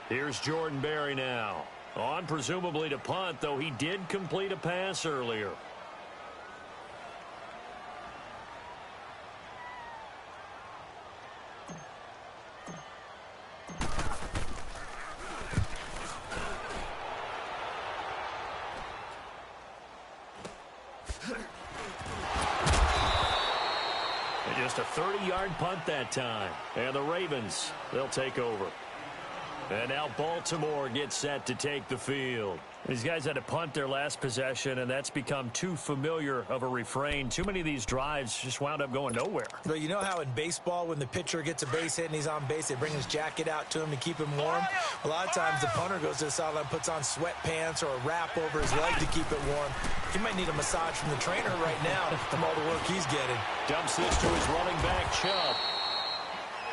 Here's Jordan Berry now. On presumably to punt, though he did complete a pass earlier. Just a 30-yard punt that time. And the Ravens, they'll take over. And now Baltimore gets set to take the field. These guys had to punt their last possession, and that's become too familiar of a refrain. Too many of these drives just wound up going nowhere. Well, you know how in baseball, when the pitcher gets a base hit and he's on base, they bring his jacket out to him to keep him warm? A lot of times the punter goes to the sideline, puts on sweatpants or a wrap over his leg to keep it warm. He might need a massage from the trainer right now from all the work he's getting. Dumps this to his running back, Chubb.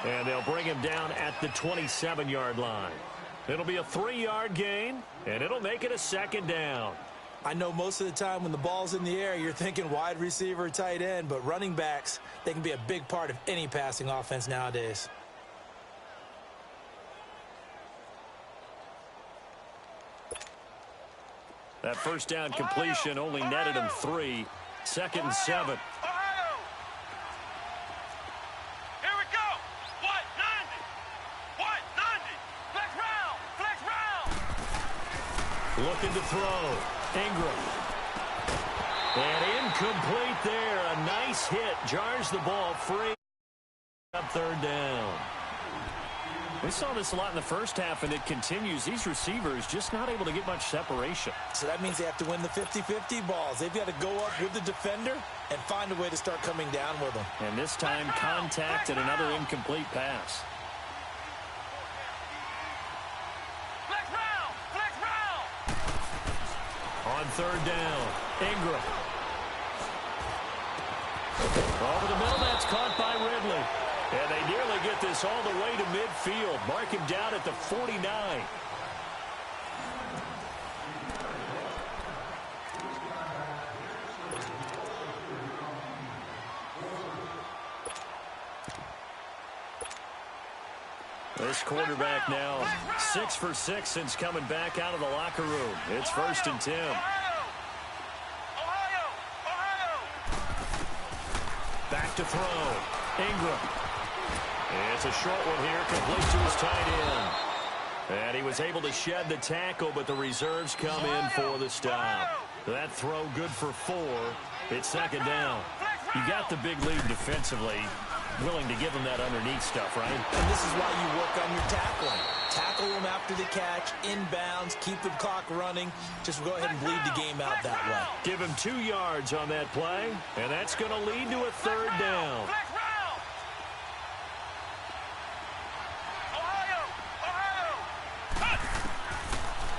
And they'll bring him down at the 27-yard line. It'll be a 3-yard gain, and it'll make it a 2nd down. I know most of the time when the ball's in the air, you're thinking wide receiver, tight end, but running backs, they can be a big part of any passing offense nowadays. That first down completion only netted him 3. 2nd and 7. Looking to throw. Ingram. And incomplete there. A nice hit. Jars the ball free. Up 3rd down. We saw this a lot in the first half, and it continues. These receivers just not able to get much separation. So that means they have to win the 50-50 balls. They've got to go up with the defender and find a way to start coming down with them. And this time, contact and another incomplete pass. On 3rd down, Ingram. Over the middle, that's caught by Ridley. And they nearly get this all the way to midfield. Mark him down at the 49. This quarterback now 6 for 6 since coming back out of the locker room. It's 1st and 10. Back to throw. Ingram. It's a short one here, complete to his tight end. And he was able to shed the tackle, but the reserves come in for the stop. That throw good for 4. It's 2nd down. You got the big lead defensively. Willing to give him that underneath stuff, right? And this is why you work on your tackling. Tackle him after the catch, inbounds, keep the clock running. Just go ahead and bleed the game out that way. Give him 2 yards on that play, and that's going to lead to a 3rd down.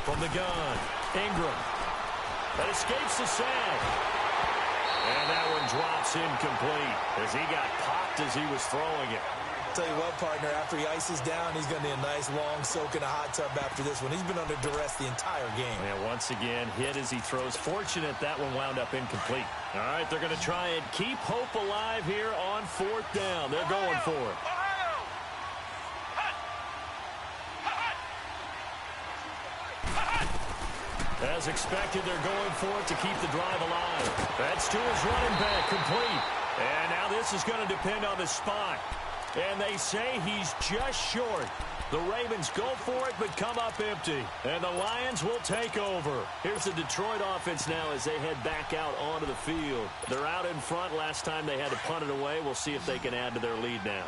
From the gun, Ingram. That escapes the sack. And that one drops incomplete as he got popped as he was throwing it. Tell you what, partner, after he ices down, he's going to need a nice long soak in a hot tub after this one. He's been under duress the entire game. And once again, hit as he throws. Fortunate that one wound up incomplete. All right, they're going to try and keep hope alive here on 4th down. They're going for it. As expected, they're going for it to keep the drive alive. That's to his running back, complete. And now this is going to depend on the spot. And they say he's just short. The Ravens go for it, but come up empty. And the Lions will take over. Here's the Detroit offense now as they head back out onto the field. They're out in front. Last time they had to punt it away. We'll see if they can add to their lead now.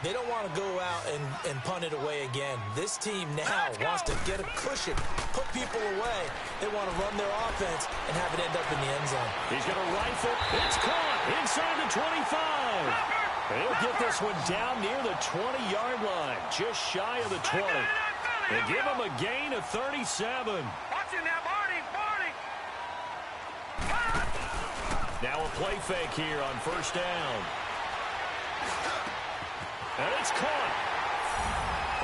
They don't want to go out and punt it away again. This team now wants to get a cushion, put people away. They want to run their offense and have it end up in the end zone. He's going to rifle. It's caught inside the 25. They'll get this one down near the 20-yard line, just shy of the 20. They give him a gain of 37. Watch it now, Marty. Now a play fake here on first down. And it's caught.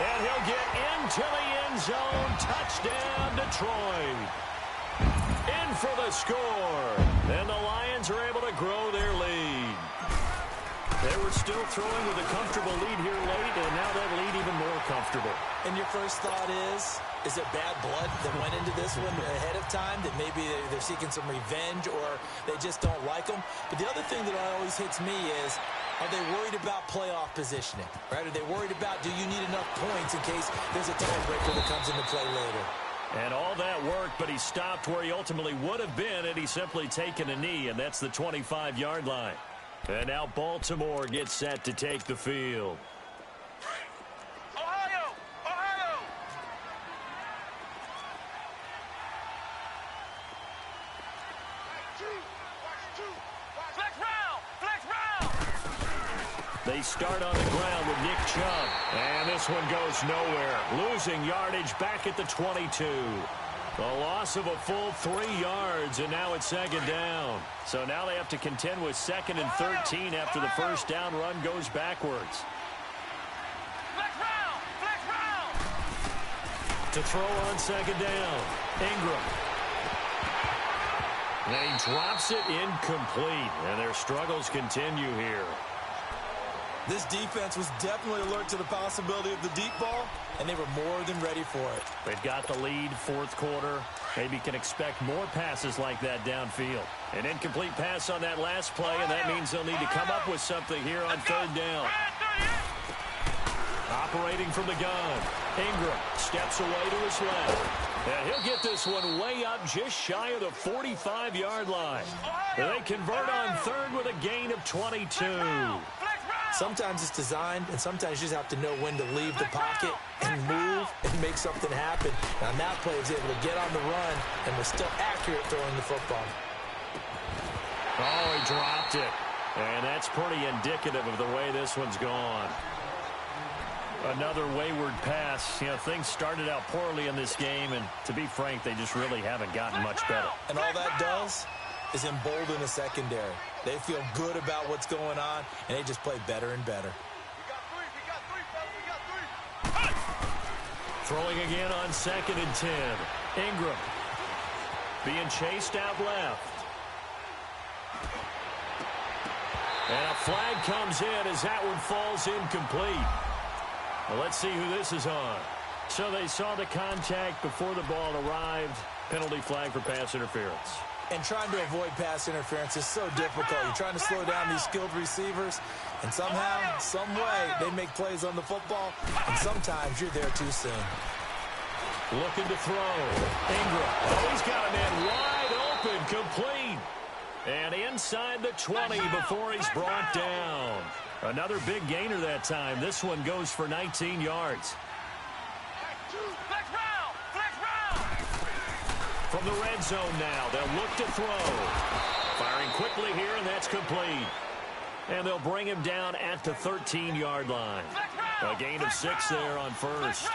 And he'll get into the end zone. Touchdown, Detroit. In for the score. And the Lions are able to grow their lead. They were still throwing with a comfortable lead here late, and now that lead even more comfortable. And your first thought is it bad blood that went into this one ahead of time, that maybe they're seeking some revenge or they just don't like them? But the other thing that always hits me is, are they worried about playoff positioning? Right? Are they worried about, do you need enough points in case there's a tiebreaker that comes into play later? And all that worked, but he stopped where he ultimately would have been had he simply taken a knee, and that's the 25-yard line. And now Baltimore gets set to take the field. Ohio! Ohio! Flex round! Flex round! They start on the ground with Nick Chubb. And this one goes nowhere. Losing yardage back at the 22. A loss of a full 3 yards, and now it's second down. So now they have to contend with 2nd and 13 after the first down run goes backwards. Flex round! Flex round! To throw on second down, Ingram. And he drops it incomplete, and their struggles continue here. This defense was definitely alert to the possibility of the deep ball, and they were more than ready for it. They've got the lead, fourth quarter. Maybe can expect more passes like that downfield. An incomplete pass on that last play, and that means they'll need to come up with something here on third down. Operating from the gun, Ingram steps away to his left. And he'll get this one way up just shy of the 45-yard line. They convert on third with a gain of 22. Sometimes it's designed, and sometimes you just have to know when to leave the pocket and move and make something happen. And on that play, he was able to get on the run and was still accurate throwing the football. Oh, he dropped it. And that's pretty indicative of the way this one's gone. Another wayward pass. You know, things started out poorly in this game, and to be frank, they just really haven't gotten much better. And all that does is embolden the secondary. They feel good about what's going on, and they just play better and better. We got three, fellas. We got three. Throwing again on 2nd and 10. Ingram being chased out left. And a flag comes in as that one falls incomplete. Well, let's see who this is on. So they saw the contact before the ball arrived. Penalty flag for pass interference. And trying to avoid pass interference is so difficult. You're trying to slow down these skilled receivers, and somehow, some way, they make plays on the football, and sometimes you're there too soon. Looking to throw. Ingram. Oh, he's got a man wide open, complete. And inside the 20 before he's brought down. Another big gainer that time. This one goes for 19 yards. Flex round! Flex round! From the red zone now, they'll look to throw. Firing quickly here, and that's complete. And they'll bring him down at the 13-yard line. A gain of 6 there on first.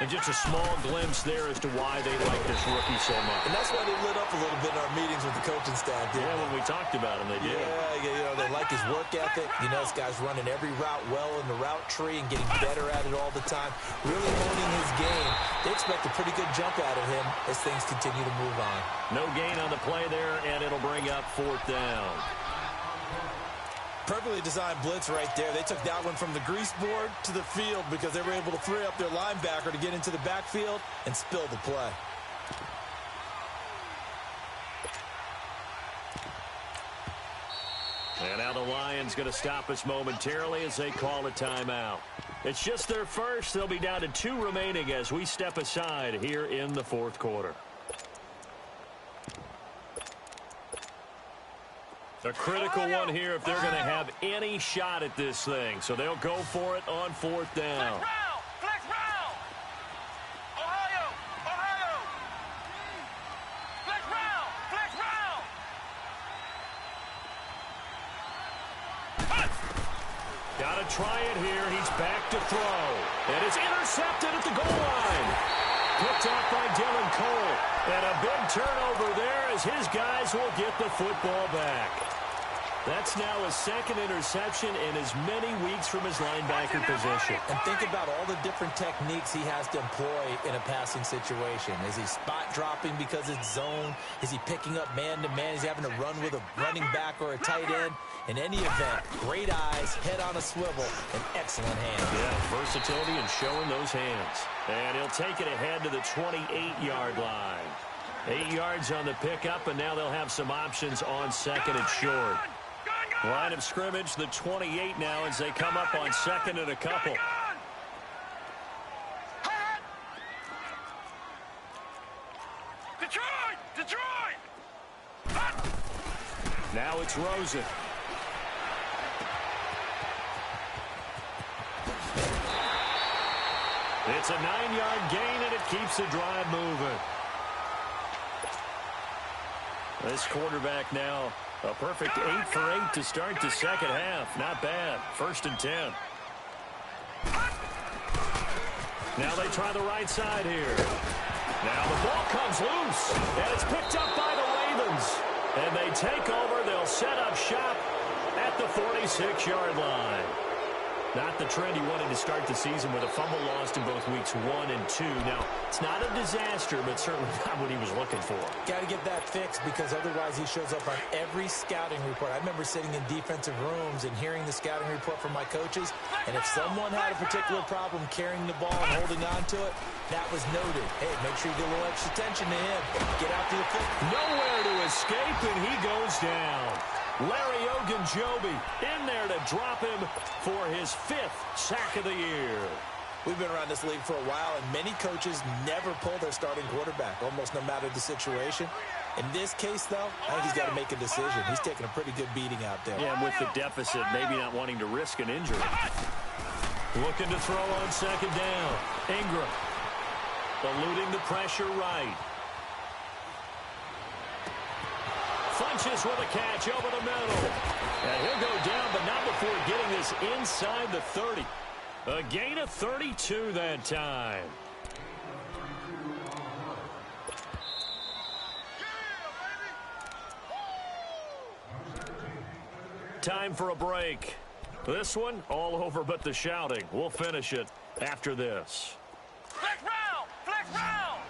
And just a small glimpse there as to why they like this rookie so much. And that's why they lit up a little bit in our meetings with the coaching staff. Yeah, when we talked about him, they did. Yeah, you know, they like his work ethic. You know, this guy's running every route well in the route tree and getting better at it all the time. Really honing his game. They expect a pretty good jump out of him as things continue to move on. No gain on the play there, and it'll bring up 4th down. Perfectly designed blitz right there. They took that one from the grease board to the field because they were able to free up their linebacker to get into the backfield and spill the play. And now the Lions going to stop us momentarily as they call a timeout. It's just their first. They'll be down to 2 remaining as we step aside here in the 4th quarter. A critical one here if they're going to have any shot at this thing. So they'll go for it on 4th down. Flex round! Ohio! Ohio! Flex round! Flex round! Got to try it here. He's back to throw. And it's intercepted at the goal line. Picked off by Dylan Cole. And a big turnover there as his guys will get the football back. That's now his second interception in as many weeks from his linebacker position. And think about all the different techniques he has to employ in a passing situation. Is he spot dropping because it's zone? Is he picking up man-to-man? Is he having to run with a running back or a tight end? In any event, great eyes, head on a swivel, and excellent hands. Yeah, versatility and showing those hands. And he'll take it ahead to the 28-yard line. 8 yards on the pickup, and now they'll have some options on second and short. Line of scrimmage, the 28 now as they come up on second and a couple. Detroit! Now it's Rosen. It's a 9-yard gain, and it keeps the drive moving. This quarterback now, a perfect 8 for 8 to start the second half. Not bad. 1st and 10. Now they try the right side here. Now the ball comes loose, and it's picked up by the Ravens. And they take over. They'll set up shop at the 46-yard line. Not the trend he wanted to start the season with a fumble lost in both weeks 1 and 2. Now, it's not a disaster, but certainly not what he was looking for. Got to get that fixed because otherwise he shows up on every scouting report. I remember sitting in defensive rooms and hearing the scouting report from my coaches, and if someone had a particular problem carrying the ball and holding on to it, that was noted. Hey, make sure you give a little extra attention to him. Get out to the foot. Nowhere to escape, and he goes down. Larry Ogunjobi in there to drop him for his 5th sack of the year. We've been around this league for a while, and many coaches never pull their starting quarterback, almost no matter the situation. In this case, though, I think he's got to make a decision. He's taking a pretty good beating out there. Yeah, and with the deficit, maybe not wanting to risk an injury. Looking to throw on second down. Ingram eluding the pressure right. Funches with a catch over the middle. And he'll go down, but not before getting this inside the 30. A gain of 32 that time. Time for a break. This one, all over but the shouting. We'll finish it after this. Flex round! Flex round!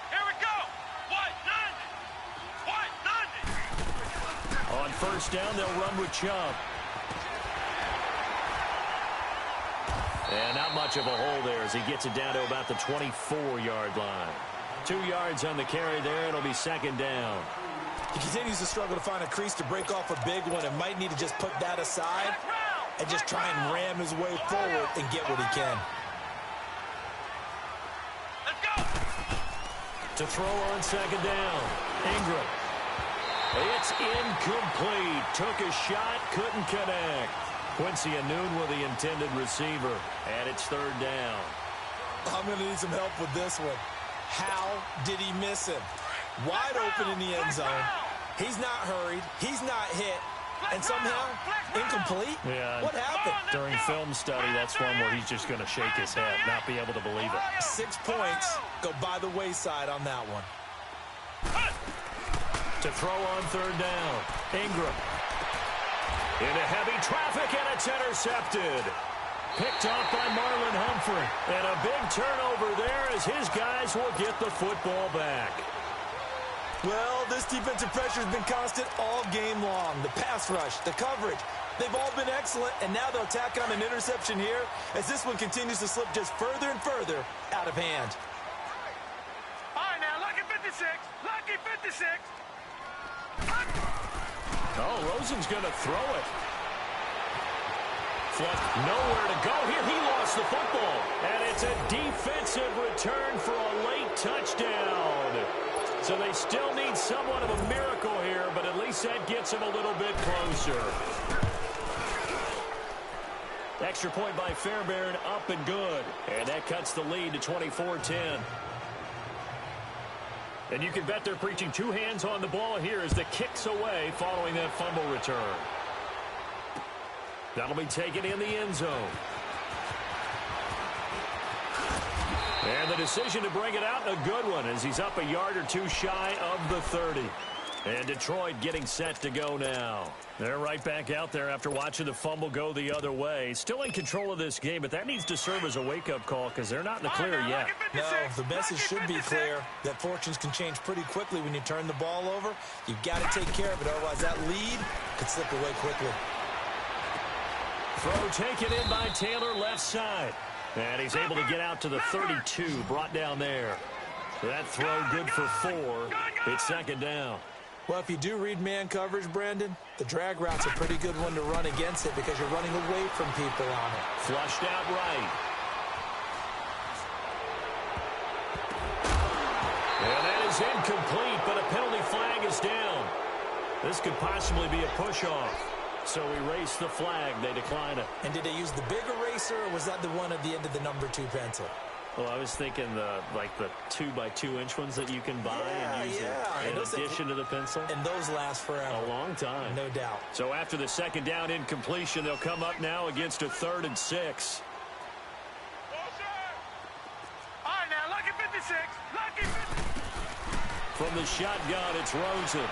Here we go! White 90! On first down, they'll run with Chubb. And not much of a hole there as he gets it down to about the 24-yard line. 2 yards on the carry there. It'll be second down. He continues to struggle to find a crease to break off a big one and might need to just put that aside and just try and ram his way forward and get what he can. Let's go! To throw on second down. Ingram. It's incomplete. Took a shot, couldn't connect. Quincy Anoon with the intended receiver. And it's third down. I'm going to need some help with this one. How did he miss him? Wide open in the end zone. He's not hurried. He's not hit. And somehow, incomplete? Yeah. What happened? During film study, that's one where he's just going to shake his head, not be able to believe it. 6 points go by the wayside on that one. To throw on third down. Ingram. Into heavy traffic, and it's intercepted. Picked off by Marlon Humphrey. And a big turnover there as his guys will get the football back. Well, this defensive pressure has been constant all game long. The pass rush, the coverage, they've all been excellent, and now they'll tack on an interception here as this one continues to slip just further and further out of hand. All right, now, lucky 56. Lucky 56. Oh, Rosen's going to throw it. Fluff, nowhere to go here. He lost the football. And it's a defensive return for a late touchdown. So they still need somewhat of a miracle here, but at least that gets them a little bit closer. Extra point by Fairbairn, up and good. And that cuts the lead to 24-10. And you can bet they're preaching 2 hands on the ball here as the kick's away following that fumble return. That'll be taken in the end zone. And the decision to bring it out, a good one, as he's up a yard or two shy of the 30. And Detroit getting set to go now. They're right back out there after watching the fumble go the other way. Still in control of this game, but that needs to serve as a wake-up call because they're not in the clear yet. No, the message should be clear that fortunes can change pretty quickly when you turn the ball over. You've got to take care of it, otherwise that lead could slip away quickly. Throw taken in by Taylor left side. And he's able to get out to the 32, brought down there. That throw good for 4. It's second down. Well, if you do read man coverage, Brandon, the drag route's a pretty good one to run against it because you're running away from people on it. Flushed out right. And that is incomplete, but a penalty flag is down. This could possibly be a push-off. So erase the flag. They decline it. And did they use the big eraser, or was that the one at the end of the number 2 pencil? Well, I was thinking the 2x2-inch ones that you can buy and use in addition to the pencil. And those last forever. A long time. No doubt. So after the second down incompletion, they'll come up now against a 3rd and 6. All right, now, lucky 56. Lucky 56. From the shotgun, it's Rosen.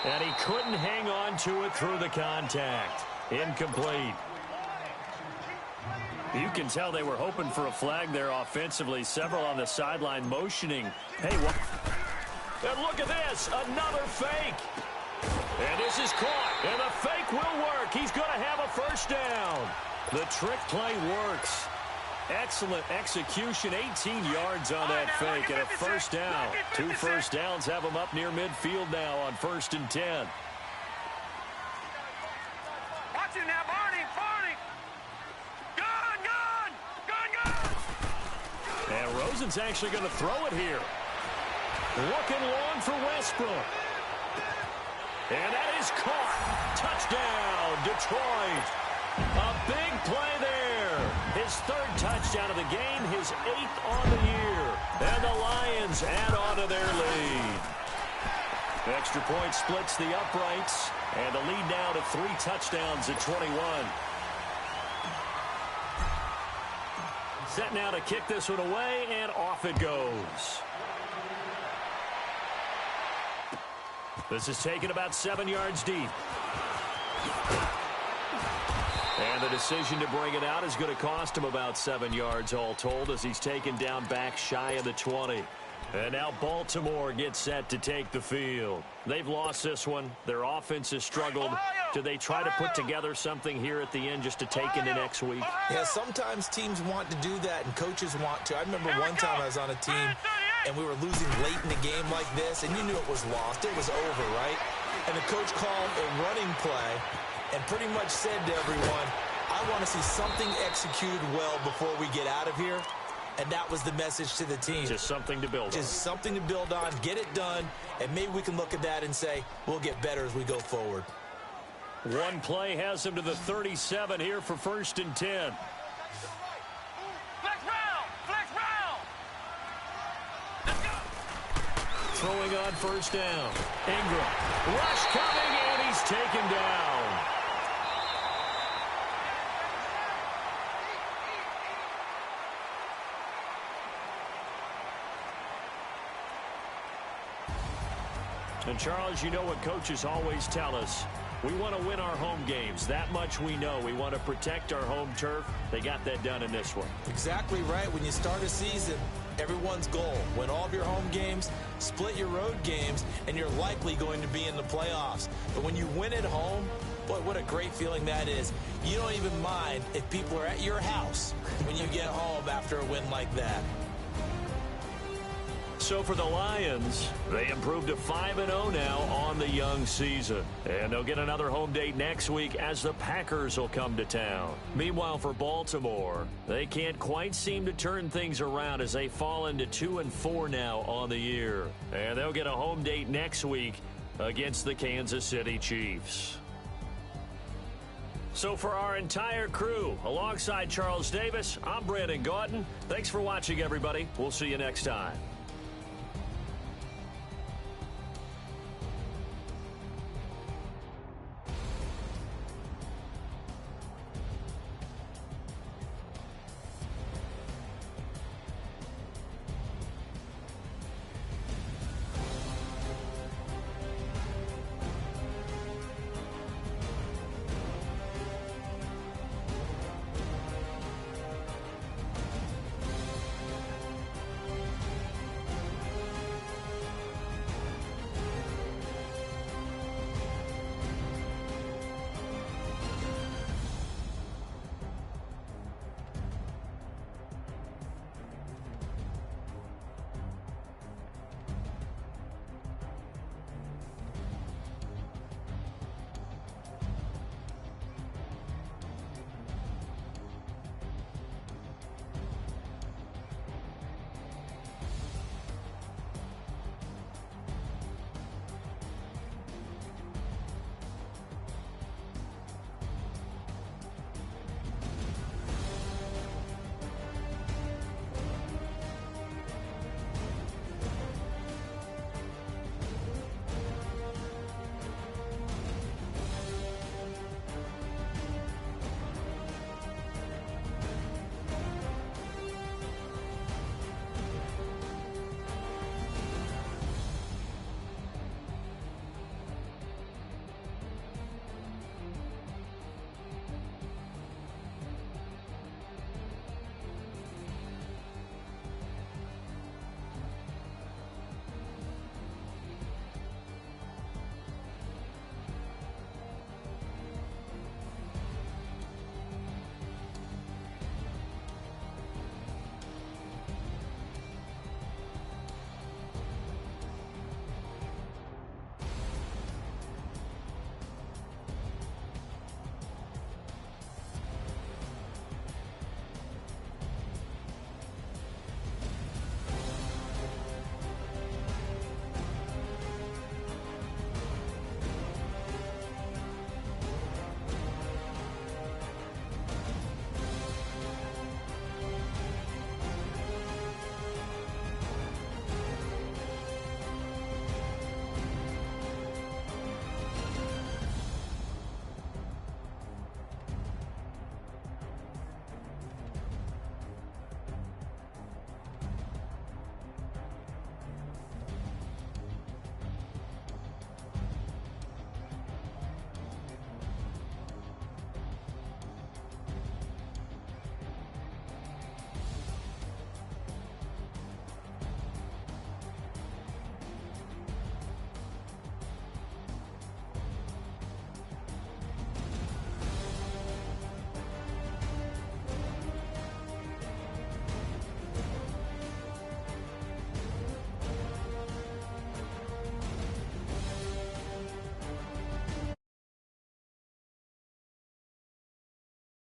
And he couldn't hang on to it through the contact. Incomplete. You can tell they were hoping for a flag there offensively. Several on the sideline motioning. Hey, what? And look at this. Another fake. And this is caught. And the fake will work. He's going to have a first down. The trick play works. Excellent execution. 18 yards on that fake and a first down. 2 first downs have him up near midfield now on 1st and 10. Watch it now, Barney. Gun. And Rosen's actually going to throw it here. Looking long for Westbrook. And that is caught. Touchdown, Detroit. A big play there. His 3rd touchdown of the game, his 8th on the year. And the Lions add on to their lead. Extra point splits the uprights. And the lead now to 3 touchdowns at 21. Set now to kick this one away, and off it goes. This is taken about 7 yards deep. And the decision to bring it out is going to cost him about 7 yards all told as he's taken down back shy of the 20. And now Baltimore gets set to take the field. They've lost this one. Their offense has struggled. Do they try to put together something here at the end just to take into next week? Yeah, sometimes teams want to do that and coaches want to. I remember one time I was on a team and we were losing late in the game like this, and you knew it was lost. It was over, right? And the coach called a running play and pretty much said to everyone, I want to see something executed well before we get out of here. And that was the message to the team. Just something to build on. Just something to build on, get it done, and maybe we can look at that and say, we'll get better as we go forward. One play has him to the 37 here for 1st and 10. Flex round. Let's go. Throwing on 1st down. Ingram. Rush coming, and he's taken down. And, Charles, you know what coaches always tell us. We want to win our home games. That much we know. We want to protect our home turf. They got that done in this one. Exactly right. When you start a season, everyone's goal, win all of your home games, split your road games, and you're likely going to be in the playoffs. But when you win at home, boy, what a great feeling that is. You don't even mind if people are at your house when you get home after a win like that. So for the Lions, they improved to 5-0 now on the young season. And they'll get another home date next week as the Packers will come to town. Meanwhile, for Baltimore, they can't quite seem to turn things around as they fall into 2-4 now on the year. And they'll get a home date next week against the Kansas City Chiefs. So for our entire crew, alongside Charles Davis, I'm Brandon Gautin. Thanks for watching, everybody. We'll see you next time.